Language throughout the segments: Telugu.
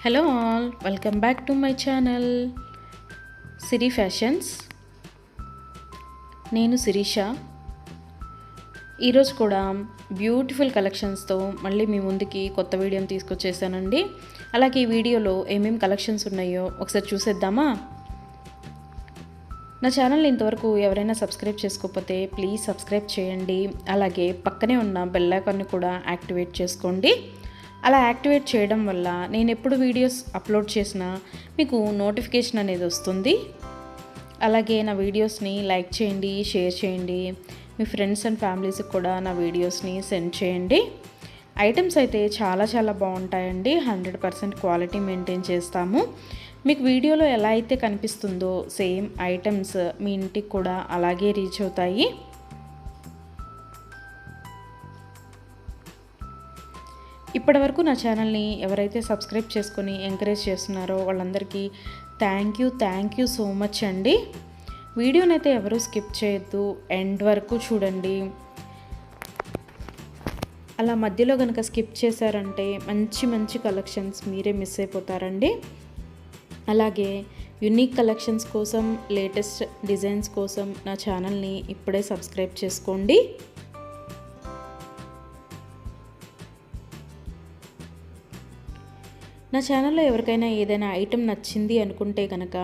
Hello all, welcome back to my channel Siri fashions. నేను శిరీష. ఈరోజు కూడా బ్యూటిఫుల్ కలెక్షన్స్తో మళ్ళీ మీ ముందుకి కొత్త వీడియోని తీసుకొచ్చేసానండి. అలాగే ఈ వీడియోలో ఏమేమి కలెక్షన్స్ ఉన్నాయో ఒకసారి చూసేద్దామా? నా ఛానల్ని ఇంతవరకు ఎవరైనా సబ్స్క్రైబ్ చేసుకోకపోతే ప్లీజ్ సబ్స్క్రైబ్ చేయండి. అలాగే పక్కనే ఉన్న బెల్ ఐకాన్ని కూడా యాక్టివేట్ చేసుకోండి. అలా యాక్టివేట్ చేయడం వల్ల నేను ఎప్పుడు వీడియోస్ అప్లోడ్ చేసినా మీకు నోటిఫికేషన్ అనేది వస్తుంది. అలాగే నా వీడియోస్ని లైక్ చేయండి, షేర్ చేయండి. మీ ఫ్రెండ్స్ అండ్ ఫ్యామిలీస్కి కూడా నా వీడియోస్ని సెండ్ చేయండి. ఐటమ్స్ అయితే చాలా బాగుంటాయండి. 100% క్వాలిటీ మెయింటైన్ చేస్తాము. మీకు వీడియోలో ఎలా అయితే కనిపిస్తుందో సేమ్ ఐటమ్స్ మీ ఇంటికి కూడా అలాగే రీచ్ అవుతాయి. ఇప్పటివరకు నా ఛానల్ని ఎవరైతే సబ్స్క్రైబ్ చేసుకొని ఎంకరేజ్ చేస్తున్నారో వాళ్ళందరికీ థ్యాంక్ యూ సో మచ్ అండి. వీడియోనైతే ఎవరూ స్కిప్ చేయొద్దు, ఎండ్ వరకు చూడండి. అలా మధ్యలో కనుక స్కిప్ చేశారంటే మంచి కలెక్షన్స్ మీరే మిస్ అయిపోతారండి. అలాగే యూనిక్ కలెక్షన్స్ కోసం, లేటెస్ట్ డిజైన్స్ కోసం నా ఛానల్ని ఇప్పుడే సబ్స్క్రైబ్ చేసుకోండి. నా ఛానల్లో ఎవరికైనా ఏదైనా ఐటెం నచ్చింది అనుకుంటే కనుక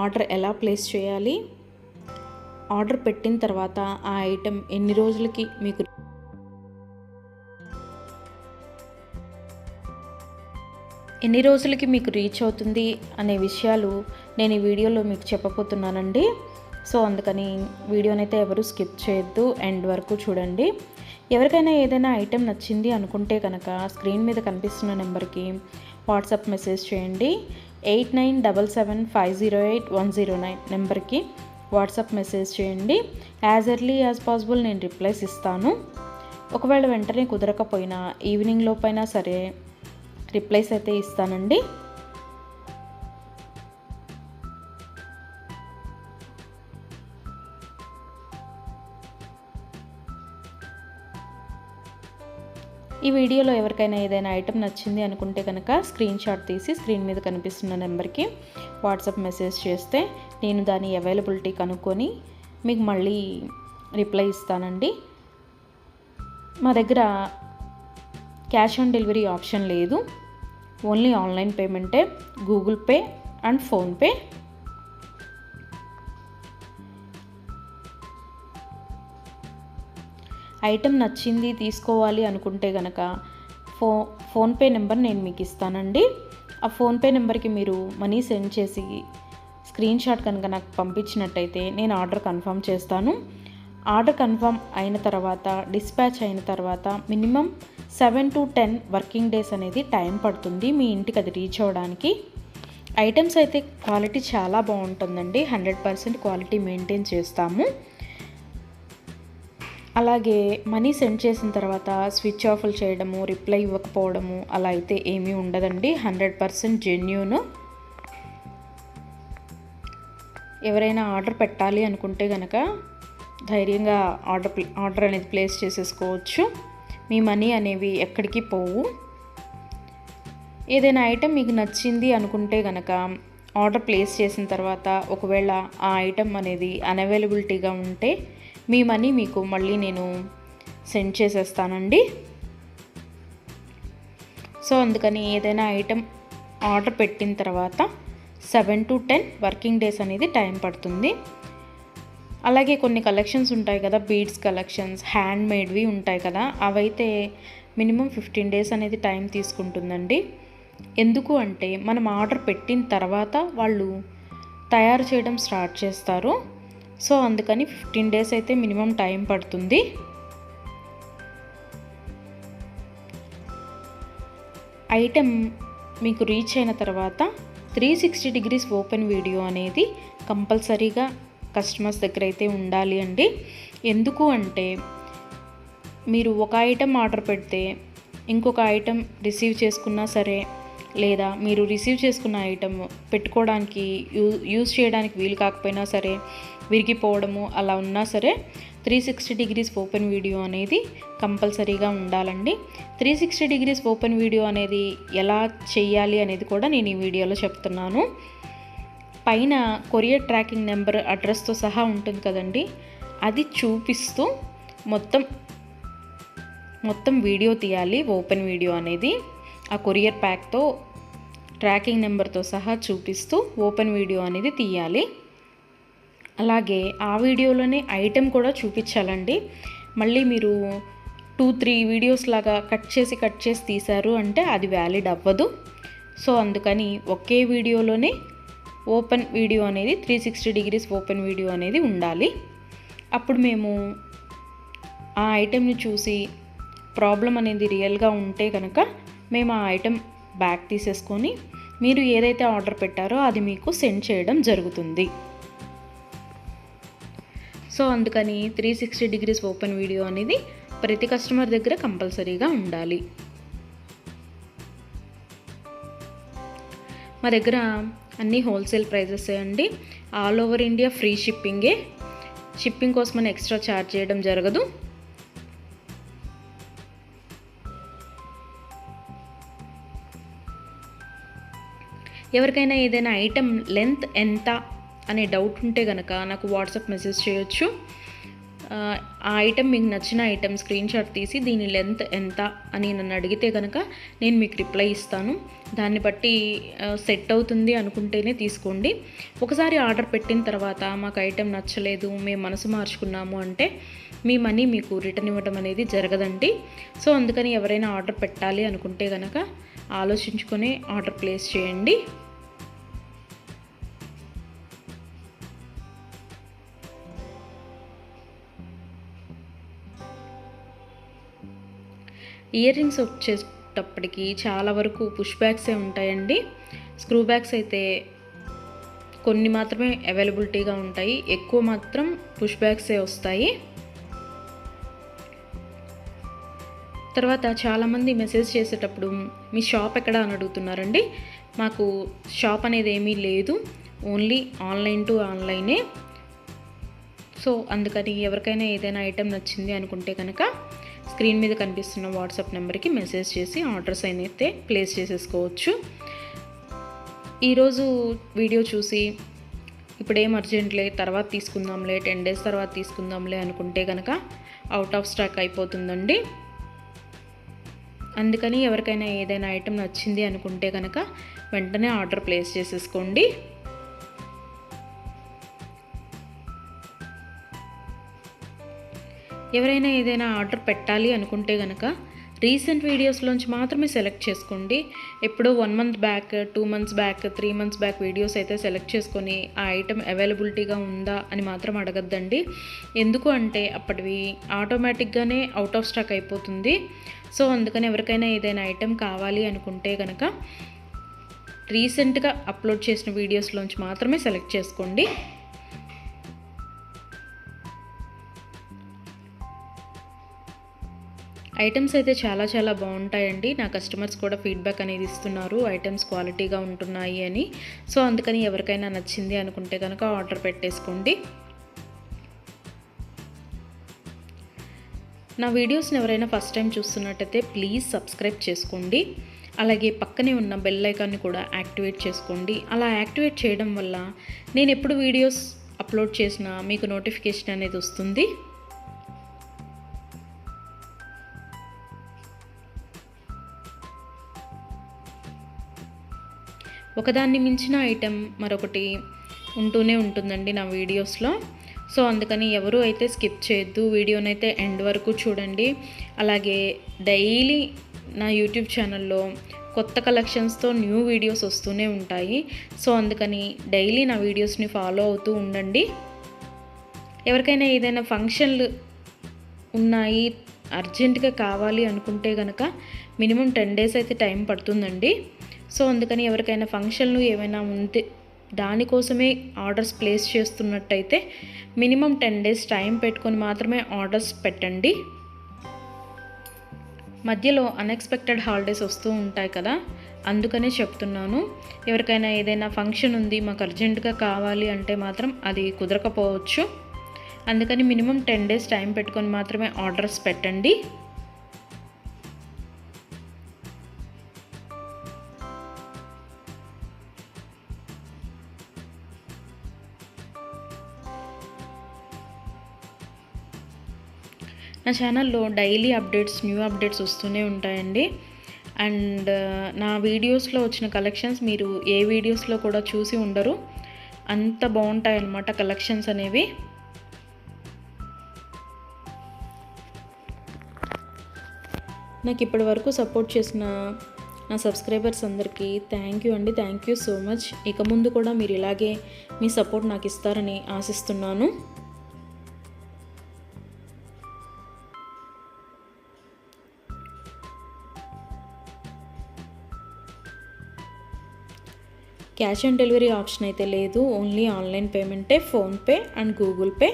ఆర్డర్ ఎలా ప్లేస్ చేయాలి, ఆర్డర్ పెట్టిన తర్వాత ఆ ఐటెం ఎన్ని రోజులకి మీకు రీచ్ అవుతుంది అనే విషయాలు నేను ఈ వీడియోలో మీకు చెప్పబోతున్నానండి. సో అందుకని వీడియోనైతే ఎవరు స్కిప్ చేయొద్దు, ఎండ్ వరకు చూడండి. ఎవరికైనా ఏదైనా ఐటెం నచ్చింది అనుకుంటే కనుక స్క్రీన్ మీద కనిపిస్తున్న నెంబర్కి వాట్సాప్ మెసేజ్ చేయండి. 8977508109 నెంబర్కి వాట్సాప్ మెసేజ్ చేయండి. యాజ్ ఎర్లీ యాజ్ పాసిబుల్ నేను రిప్లైస్ ఇస్తాను. ఒకవేళ వెంటనే కుదరకపోయినా ఈవినింగ్ లోపైనా సరే రిప్లైస్ అయితే ఇస్తానండి. ఈ వీడియోలో ఎవరికైనా ఏదైనా ఐటెం నచ్చింది అనుకుంటే కనుక స్క్రీన్ షాట్ తీసి స్క్రీన్ మీద కనిపిస్తున్న నెంబర్కి వాట్సాప్ మెసేజ్ చేస్తే నేను దాని అవైలబిలిటీ కనుక్కొని మీకు మళ్ళీ రిప్లై ఇస్తానండి. మా దగ్గర క్యాష్ ఆన్ డెలివరీ ఆప్షన్ లేదు, ఓన్లీ ఆన్లైన్ పేమెంటే, Google Pay and PhonePe. Item నచ్చింది తీసుకోవాలి అనుకుంటే కనుక ఫోన్పే నెంబర్ నేను మీకు ఇస్తానండి. ఆ ఫోన్పే నెంబర్కి మీరు మనీ సెండ్ చేసి స్క్రీన్ షాట్ కనుక నాకు పంపించినట్టయితే నేను ఆర్డర్ కన్ఫర్మ్ చేస్తాను. ఆర్డర్ కన్ఫర్మ్ అయిన తర్వాత, డిస్పాచ్ అయిన తర్వాత మినిమం 7 to 10 వర్కింగ్ డేస్ అనేది టైం పడుతుంది మీ ఇంటికి అది రీచ్ అవ్వడానికి. ఐటమ్స్ అయితే క్వాలిటీ చాలా బాగుంటుందండి. 100% క్వాలిటీ మెయింటైన్ చేస్తాము. అలాగే మనీ సెండ్ చేసిన తర్వాత స్విచ్ ఆఫ్లు చేయడము, రిప్లై ఇవ్వకపోవడము అలా అయితే ఏమీ ఉండదండి. 100% జెన్యూన్. ఎవరైనా ఆర్డర్ పెట్టాలి అనుకుంటే కనుక ధైర్యంగా ఆర్డర్ అనేది ప్లేస్ చేసేసుకోవచ్చు. మీ మనీ అనేవి ఎక్కడికి పోవు. ఏదైనా ఐటెం మీకు నచ్చింది అనుకుంటే కనుక ఆర్డర్ ప్లేస్ చేసిన తర్వాత ఒకవేళ ఆ ఐటెం అనేది అన్అవైలబిలిటీగా ఉంటే మీ మనీ మీకు మళ్ళీ నేను సెండ్ చేసేస్తానండి. సో అందుకని ఏదైనా ఐటెం ఆర్డర్ పెట్టిన తర్వాత 7 to 10 వర్కింగ్ డేస్ అనేది టైం పడుతుంది. అలాగే కొన్ని కలెక్షన్స్ ఉంటాయి కదా, బీడ్స్ కలెక్షన్స్, హ్యాండ్ మేడ్వి ఉంటాయి కదా, అవైతే మినిమం 15 డేస్ అనేది టైం తీసుకుంటుందండి. ఎందుకు అంటే మనం ఆర్డర్ పెట్టిన తర్వాత వాళ్ళు తయారు చేయడం స్టార్ట్ చేస్తారు. సో అందుకని 15 డేస్ అయితే మినిమం టైం పడుతుంది. ఐటెం మీకు రీచ్ అయిన తర్వాత 360 degrees ఓపెన్ వీడియో అనేది కంపల్సరీగా కస్టమర్స్ దగ్గర అయితే ఉండాలి అండి. ఎందుకు అంటే మీరు ఒక ఐటెం ఆర్డర్ పెడితే ఇంకొక ఐటెం రిసీవ్ చేసుకున్నా సరే, లేదా మీరు రిసీవ్ చేసుకున్న ఐటెం పెట్టుకోవడానికి యూజ్ చేయడానికి వీలు కాకపోయినా సరే, విరిగిపోవడము అలా ఉన్నా సరే 360 డిగ్రీస్ ఓపెన్ వీడియో అనేది కంపల్సరీగా ఉండాలండి. 360 డిగ్రీస్ ఓపెన్ వీడియో అనేది ఎలా చేయాలి అనేది కూడా నేను ఈ వీడియోలో చెప్తున్నాను. పైన కొరియర్ ట్రాకింగ్ నెంబర్ అడ్రస్తో సహా ఉంటుంది కదండి, అది చూపిస్తూ మొత్తం వీడియో తీయాలి. ఓపెన్ వీడియో అనేది ఆ కొరియర్ ప్యాక్తో ట్రాకింగ్ నెంబర్తో సహా చూపిస్తూ ఓపెన్ వీడియో అనేది తీయాలి. అలాగే ఆ వీడియోలోనే ఐటెం కూడా చూపించాలండి. మళ్ళీ మీరు 2-3 వీడియోస్ లాగా కట్ చేసి తీశారు అంటే అది వ్యాలిడ్ అవ్వదు. సో అందుకని ఒకే వీడియోలోనే ఓపెన్ వీడియో అనేది 360 డిగ్రీస్ ఓపెన్ వీడియో అనేది ఉండాలి. అప్పుడు మేము ఆ ఐటెంని చూసి ప్రాబ్లం అనేది రియల్గా ఉంటే కనుక మేము ఆ ఐటెం బ్యాక్ తీసేసుకొని మీరు ఏదైతే ఆర్డర్ పెట్టారో అది మీకు సెండ్ చేయడం జరుగుతుంది. సో అందుకని 360 డిగ్రీస్ ఓపెన్ వీడియో అనేది ప్రతి కస్టమర్ దగ్గర కంపల్సరీగా ఉండాలి. మా దగ్గర అన్నీ హోల్సేల్ ప్రైజెసే అండి. ఆల్ ఓవర్ ఇండియా ఫ్రీ షిప్పింగే. షిప్పింగ్ కోసం మనం ఎక్స్ట్రా ఛార్జ్ చేయడం జరగదు. ఎవరికైనా ఏదైనా ఐటెం లెంత్ ఎంత అనే డౌట్ ఉంటే కనుక నాకు వాట్సాప్ మెసేజ్ చేయొచ్చు. ఆ ఐటెం మీకు నచ్చిన ఐటెం స్క్రీన్ షాట్ తీసి దీని లెంత్ ఎంత అని నన్ను అడిగితే కనుక నేను మీకు రిప్లై ఇస్తాను. దాన్ని బట్టి సెట్ అవుతుంది అనుకుంటేనే తీసుకోండి. ఒకసారి ఆర్డర్ పెట్టిన తర్వాత మాకు ఐటెం నచ్చలేదు, మేము మనసు మార్చుకున్నాము అంటే మీ మనీ మీకు రిటర్న్ ఇవ్వడం అనేది జరగదండి. సో అందుకని ఎవరైనా ఆర్డర్ పెట్టాలి అనుకుంటే కనుక ఆలోచించుకొని ఆర్డర్ ప్లేస్ చేయండి. ఇయర్ రింగ్స్ వచ్చేటప్పటికి చాలా వరకు పుష్ బ్యాగ్సే ఉంటాయండి. స్క్రూ బ్యాగ్స్ అయితే కొన్ని మాత్రమే అవైలబిలిటీగా ఉంటాయి, ఎక్కువ మాత్రం పుష్ బ్యాగ్సే వస్తాయి. తర్వాత చాలామంది మెసేజ్ చేసేటప్పుడు మీ షాప్ ఎక్కడ అని అడుగుతున్నారండి. మాకు షాప్ అనేది ఏమీ లేదు, ఓన్లీ ఆన్లైన్ టు ఆన్లైనే. సో అందుకని ఎవరికైనా ఏదైనా ఐటెం నచ్చింది అనుకుంటే కనుక స్క్రీన్ మీద కనిపిస్తున్న వాట్సాప్ నెంబర్కి మెసేజ్ చేసి ఆర్డర్స్ అయితే ప్లేస్ చేసేసుకోవచ్చు. ఈరోజు వీడియో చూసి ఇప్పుడేం అర్జెంట్లే తర్వాత తీసుకుందాంలే, 10 days తర్వాత తీసుకుందాంలే అనుకుంటే కనుక అవుట్ ఆఫ్ స్టాక్ అయిపోతుందండి. అందుకని ఎవరికైనా ఏదైనా ఐటెం నచ్చింది అనుకుంటే కనుక వెంటనే ఆర్డర్ ప్లేస్ చేసేసుకోండి. ఎవరైనా ఏదైనా ఆర్డర్ పెట్టాలి అనుకుంటే కనుక రీసెంట్ వీడియోస్లోంచి మాత్రమే సెలెక్ట్ చేసుకోండి. ఎప్పుడో 1 month back, 2 months back, 3 months back videos అయితే సెలెక్ట్ చేసుకొని ఆ ఐటెం అవైలబిలిటీగా ఉందా అని మాత్రం అడగద్దండి. ఎందుకు అంటే అప్పటివి ఆటోమేటిక్గానే అవుట్ ఆఫ్ స్టాక్ అయిపోతుంది. సో అందుకని ఎవరికైనా ఏదైనా ఐటెం కావాలి అనుకుంటే కనుక రీసెంట్గా అప్లోడ్ చేసిన వీడియోస్లోంచి మాత్రమే సెలెక్ట్ చేసుకోండి. ఐటమ్స్ అయితే చాలా చాలా బాగుంటాయండి. నా కస్టమర్స్ కూడా ఫీడ్బ్యాక్ అనేది ఇస్తున్నారు, ఐటమ్స్ క్వాలిటీగా ఉంటున్నాయి అని. సో అందుకని ఎవరికైనా నచ్చింది అనుకుంటే కనుక ఆర్డర్ పెట్టేసుకోండి. నా వీడియోస్ని ఎవరైనా ఫస్ట్ టైం చూస్తున్నట్టయితే ప్లీజ్ సబ్స్క్రైబ్ చేసుకోండి. అలాగే పక్కనే ఉన్న బెల్ ఐకాన్ని కూడా యాక్టివేట్ చేసుకోండి. అలా యాక్టివేట్ చేయడం వల్ల నేను ఎప్పుడు వీడియోస్ అప్లోడ్ చేసినా మీకు నోటిఫికేషన్ అనేది వస్తుంది. ఒకదాన్ని మించిన ఐటెం మరొకటి ఉంటూనే ఉంటుందండి నా వీడియోస్లో. సో అందుకని ఎవరు అయితే స్కిప్ చేయొద్దు, వీడియోనైతే ఎండ్ వరకు చూడండి. అలాగే డైలీ నా యూట్యూబ్ ఛానల్లో కొత్త కలెక్షన్స్తో న్యూ వీడియోస్ వస్తూనే ఉంటాయి. సో అందుకని డైలీ నా వీడియోస్ని ఫాలో అవుతూ ఉండండి. ఎవరికైనా ఏదైనా ఫంక్షన్లు ఉన్నాయి, అర్జెంటుగా కావాలి అనుకుంటే కనుక మినిమం 10 days అయితే టైం పడుతుందండి. సో అందుకని ఎవరికైనా ఫంక్షన్లు ఏమైనా ఉంటే దానికోసమే ఆర్డర్స్ ప్లేస్ చేస్తున్నట్టయితే మినిమం 10 days టైం పెట్టుకొని మాత్రమే ఆర్డర్స్ పెట్టండి. మధ్యలో అన్ఎక్స్పెక్టెడ్ హాలిడేస్ వస్తూ ఉంటాయి కదా, అందుకనే చెప్తున్నాను. ఎవరికైనా ఏదైనా ఫంక్షన్ ఉంది మాకు అర్జెంటుగా కావాలి అంటే మాత్రం అది కుదరకపోవచ్చు. అందుకని మినిమం 10 డేస్ టైం పెట్టుకొని మాత్రమే ఆర్డర్స్ పెట్టండి. నా ఛానల్లో డైలీ అప్డేట్స్, న్యూ అప్డేట్స్ వస్తూనే ఉంటాయండి. అండ్ నా వీడియోస్లో వచ్చిన కలెక్షన్స్ మీరు ఏ వీడియోస్లో కూడా చూసి ఉండరు, అంత బాగుంటాయన్నమాట కలెక్షన్స్ అనేవి. నాకు ఇప్పటి వరకు సపోర్ట్ చేసిన నా సబ్స్క్రైబర్స్ అందరికీ థ్యాంక్ యూ అండి. Thank you so much. ఇక ముందు కూడా మీరు ఇలాగే మీ సపోర్ట్ నాకు ఇస్తారని ఆశిస్తున్నాను. క్యాష్ ఆన్ డెలివరీ ఆప్షన్ అయితే లేదు, ఓన్లీ ఆన్లైన్ పేమెంటే, ఫోన్పే అండ్ గూగుల్ పే.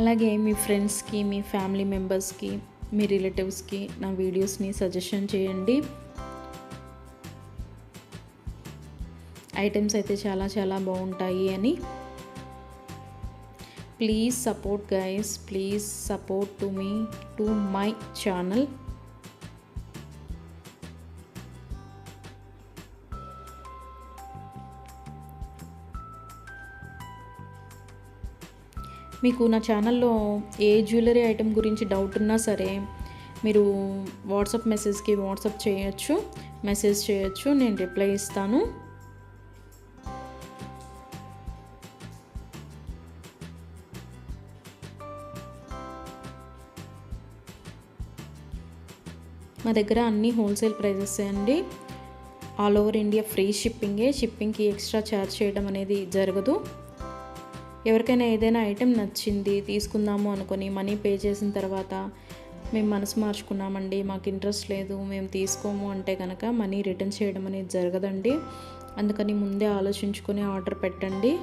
అలాగే మీ ఫ్రెండ్స్కి, మీ ఫ్యామిలీ మెంబర్స్కి, మీ రిలేటివ్స్కి నా వీడియోస్ని సజెషన్ చేయండి. ఐటమ్స్ అయితే చాలా చాలా బాగుంటాయి అని. Please support guys, please support to my channel. మీకు నా ఛానల్లో ఏ జ్యువెలరీ ఐటెం గురించి డౌట్ ఉన్నా సరే మీరు వాట్సాప్ మెసేజ్కి మెసేజ్ చేయొచ్చు, నేను రిప్లై ఇస్తాను. మా దగ్గర అన్నీ హోల్సేల్ ప్రైజెస్ అండి. ఆల్ ఓవర్ ఇండియా ఫ్రీ షిప్పింగ్కి ఎక్స్ట్రా ఛార్జ్ చేయడం అనేది జరగదు. ఎవరికైనా ఏదైనా ఐటెం నచ్చింది తీసుకుందాము అనుకొని మనీ పే చేసిన తర్వాత మేము మనసు మార్చుకున్నామండి, మాకు ఇంట్రెస్ట్ లేదు, మేము తీసుకోము అంటే కనుక మనీ రిటర్న్ చేయడం అనేది జరగదండి. అందుకని ముందే ఆలోచించుకొని ఆర్డర్ పెట్టండి.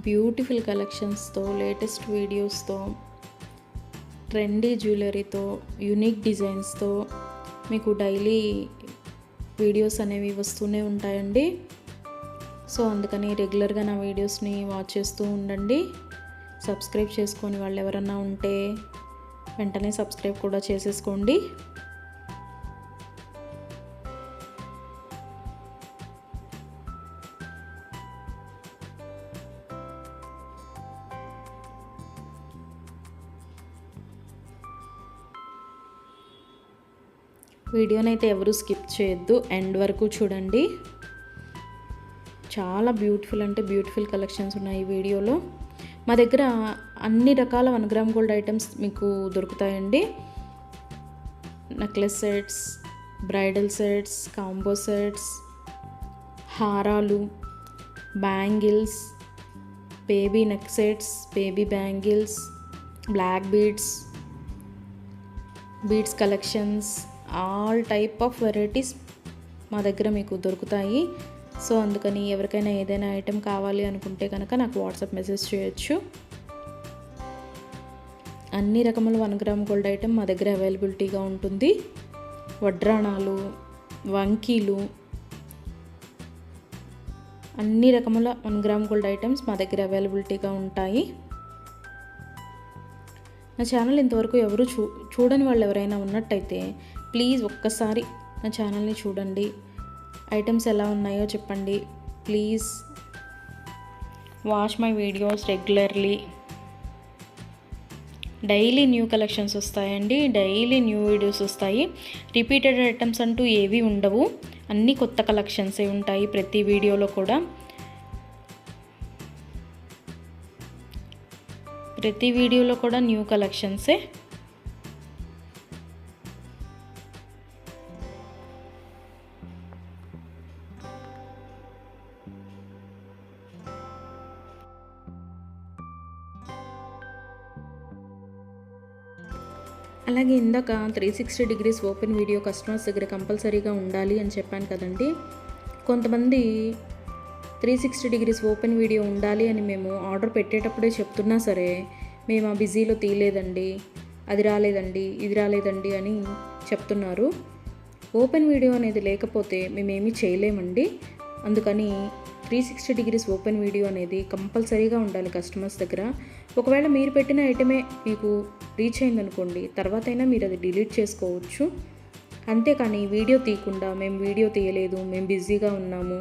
బ్యూటిఫుల్ కలెక్షన్స్తో, లేటెస్ట్ వీడియోస్తో, ట్రెండీ జ్యువెలరీతో, యూనిక్ డిజైన్స్తో మీకు డైలీ వీడియోస్ అనేవి వస్తూనే ఉంటాయండి. సో అందుకని రెగ్యులర్గా నా వీడియోస్ని వాచ్ చేస్తూ ఉండండి. సబ్స్క్రైబ్ చేసుకొని వాళ్ళు ఎవరన్నా ఉంటే వెంటనే సబ్స్క్రైబ్ కూడా చేసేసుకోండి. వీడియోనైతే ఎవరు స్కిప్ చేయొద్దు, ఎండ్ వరకు చూడండి. చాలా బ్యూటిఫుల్ అంటే బ్యూటిఫుల్ కలెక్షన్స్ ఉన్నాయి ఈ వీడియోలో. మా దగ్గర అన్ని రకాల 1 గ్రామ్ గోల్డ్ ఐటమ్స్ మీకు దొరుకుతాయండి. Necklace sets, bridal sets, combo sets, హారాలు, bangles, baby neck sets, baby bangles, black beads collections, all type of varieties మా దగ్గర మీకు దొరుకుతాయి. సో అందుకని ఎవరికైనా ఏదైనా ఐటెం కావాలి అనుకుంటే కనుక నాకు వాట్సాప్ మెసేజ్ చేయొచ్చు. అన్ని రకముల 1 గ్రామ్ గోల్డ్ ఐటెం మా దగ్గర అవైలబిలిటీగా ఉంటుంది. వడ్రాణాలు, వంకీలు, అన్ని రకముల 1 గ్రామ్ గోల్డ్ ఐటమ్స్ మా దగ్గర అవైలబిలిటీగా ఉంటాయి. నా ఛానల్ ఇంతవరకు ఎవరు చూడని వాళ్ళు ఎవరైనా ఉన్నట్టయితే ప్లీజ్ ఒక్కసారి నా ఛానల్ని చూడండి, ఐటమ్స్ ఎలా ఉన్నాయో చెప్పండి. Please watch my videos regularly. Daily new collections వస్తాయండి, డైలీ న్యూ వీడియోస్ వస్తాయి. రిపీటెడ్ ఐటమ్స్ అంటూ ఏవి ఉండవు, అన్నీ కొత్త కలెక్షన్సే ఉంటాయి ప్రతి వీడియోలో కూడా. ప్రతి వీడియోలో కూడా న్యూ కలెక్షన్సే. అలాగే ఇందాక 360 డిగ్రీస్ ఓపెన్ వీడియో కస్టమర్స్ దగ్గర కంపల్సరీగా ఉండాలి అని చెప్పాను కదండి. కొంతమంది 360 డిగ్రీస్ ఓపెన్ వీడియో ఉండాలి అని మేము ఆర్డర్ పెట్టేటప్పుడే చెప్తున్నా సరే, మేము ఆ బిజీలో తీయలేదండి, అది రాలేదండి, ఇది రాలేదండి అని చెప్తున్నారు. ఓపెన్ వీడియో అనేది లేకపోతే మేమేమీ చేయలేమండి. అందుకని 360 డిగ్రీస్ ఓపెన్ వీడియో అనేది కంపల్సరీగా ఉండాలి కస్టమర్స్ దగ్గర. ఒకవేళ మీరు పెట్టిన ఐటమే మీకు రీచ్ అయిందనుకోండి, తర్వాత అయినా మీరు అది డిలీట్ చేసుకోవచ్చు. అంతేకాని వీడియో తీయకుండా మేము వీడియో తీయలేదు, మేము బిజీగా ఉన్నాము,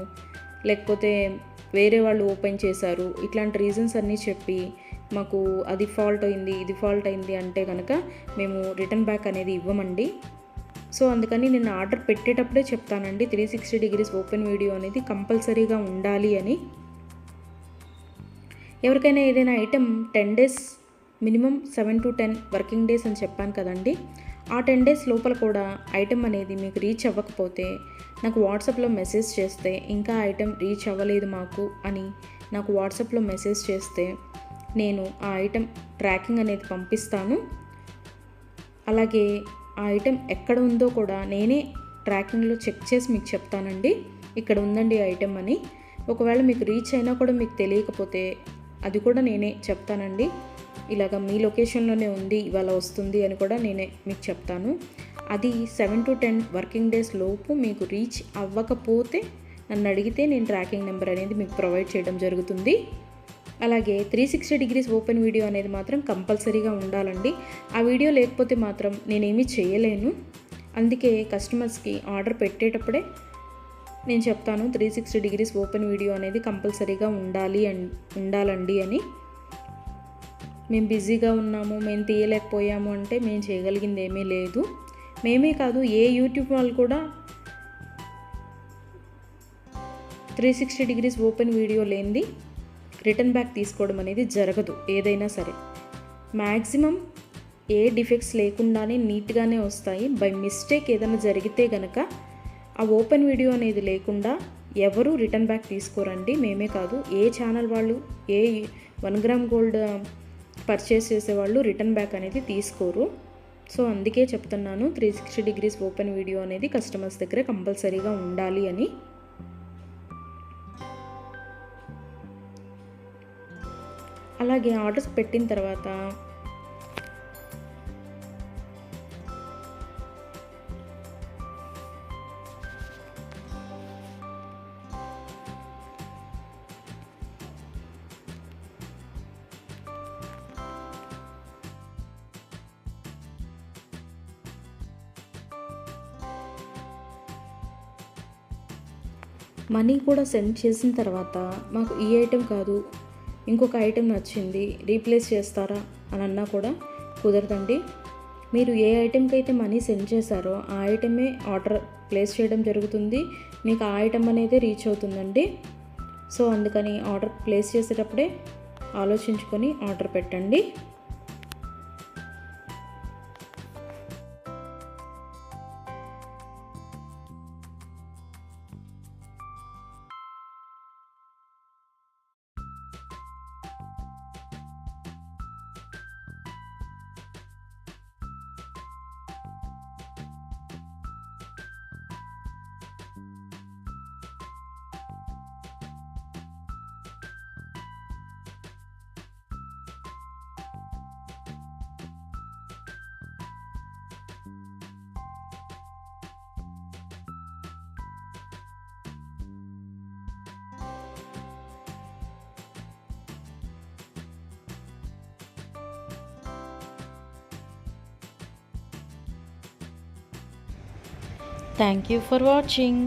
లేకపోతే వేరే వాళ్ళు ఓపెన్ చేశారు, ఇట్లాంటి రీజన్స్ అన్నీ చెప్పి మాకు అది ఫాల్ట్ అయింది, ఇది ఫాల్ట్ అయింది అంటే కనుక మేము రిటర్న్ బ్యాక్ అనేది ఇవ్వమండి. సో అందుకని నేను ఆర్డర్ పెట్టేటప్పుడే చెప్తానండి 360 డిగ్రీస్ ఓపెన్ వీడియో అనేది కంపల్సరీగా ఉండాలి అని. ఎవరికైనా ఏదైనా item 10 days minimum 7 to 10 working days అని చెప్పాను కదండి. ఆ 10 డేస్ లోపల కూడా ఐటెం అనేది మీకు రీచ్ అవ్వకపోతే నాకు వాట్సాప్లో మెసేజ్ చేస్తే, ఇంకా ఐటెం రీచ్ అవ్వలేదు మాకు అని నాకు వాట్సాప్లో మెసేజ్ చేస్తే నేను ఆ ఐటెం ట్రాకింగ్ అనేది పంపిస్తాను. అలాగే ఆ ఐటెం ఎక్కడ ఉందో కూడా నేనే ట్రాకింగ్లో చెక్ చేసి మీకు చెప్తానండి, ఇక్కడ ఉందండి ఐటెం అని. ఒకవేళ మీకు రీచ్ అయినా కూడా మీకు తెలియకపోతే అది కూడా నేనే చెప్తానండి, ఇలాగ మీ లొకేషన్లోనే ఉంది, ఇవాళ వస్తుంది అని కూడా నేనే మీకు చెప్తాను. అది 7 to 10 వర్కింగ్ డేస్ లోపు మీకు రీచ్ అవ్వకపోతే నన్ను అడిగితే నేను ట్రాకింగ్ నెంబర్ అనేది మీకు ప్రొవైడ్ చేయడం జరుగుతుంది. అలాగే 360 డిగ్రీస్ ఓపెన్ వీడియో అనేది మాత్రం కంపల్సరీగా ఉండాలండి. ఆ వీడియో లేకపోతే మాత్రం నేనేమీ చేయలేను. అందుకే కస్టమర్స్కి ఆర్డర్ పెట్టేటప్పుడే నేను చెప్తాను 360 డిగ్రీస్ ఓపెన్ వీడియో అనేది కంపల్సరీగా ఉండాలండి అని. మేము బిజీగా ఉన్నాము, మేము తీయలేకపోయాము అంటే మేము చేయగలిగింది ఏమీ లేదు. మేమే కాదు, ఏ యూట్యూబ్ వాళ్ళు కూడా 360 డిగ్రీస్ ఓపెన్ వీడియో లేనిది రిటర్న్ బ్యాక్ తీసుకోవడం అనేది జరగదు. ఏదైనా సరే మ్యాక్సిమం ఏ డిఫెక్ట్స్ లేకుండానే నీట్గానే వస్తాయి. బై మిస్టేక్ ఏదైనా జరిగితే గనక ఆ ఓపెన్ వీడియో అనేది లేకుండా ఎవరు రిటర్న్ బ్యాక్ తీసుకోరండి. మేమే కాదు, ఏ ఛానల్ వాళ్ళు, ఏ 1 గ్రామ్ గోల్డ్ పర్చేస్ చేసేవాళ్ళు రిటర్న్ బ్యాక్ అనేది తీసుకోరు. సో అందుకే చెప్తున్నాను 360 డిగ్రీస్ ఓపెన్ వీడియో అనేది కస్టమర్స్ దగ్గర కంపల్సరీగా ఉండాలి అని. అలాగే ఆర్డర్స్ పెట్టిన తర్వాత మనీ కూడా సెండ్ చేసిన తర్వాత మాకు ఈ ఐటెం కాదు, ఇంకొక ఐటెం నచ్చింది, రీప్లేస్ చేస్తారా అని అన్నా కూడా కుదరదండి. మీరు ఏ ఐటెంకి అయితే మనీ సెండ్ చేశారో ఆ ఐటమే ఆర్డర్ ప్లేస్ చేయడం జరుగుతుంది. మీకు ఆ ఐటెం అనేది రీచ్ అవుతుందండి. సో అందుకని ఆర్డర్ ప్లేస్ చేసేటప్పుడే ఆలోచించుకొని ఆర్డర్ పెట్టండి. Thank you for watching.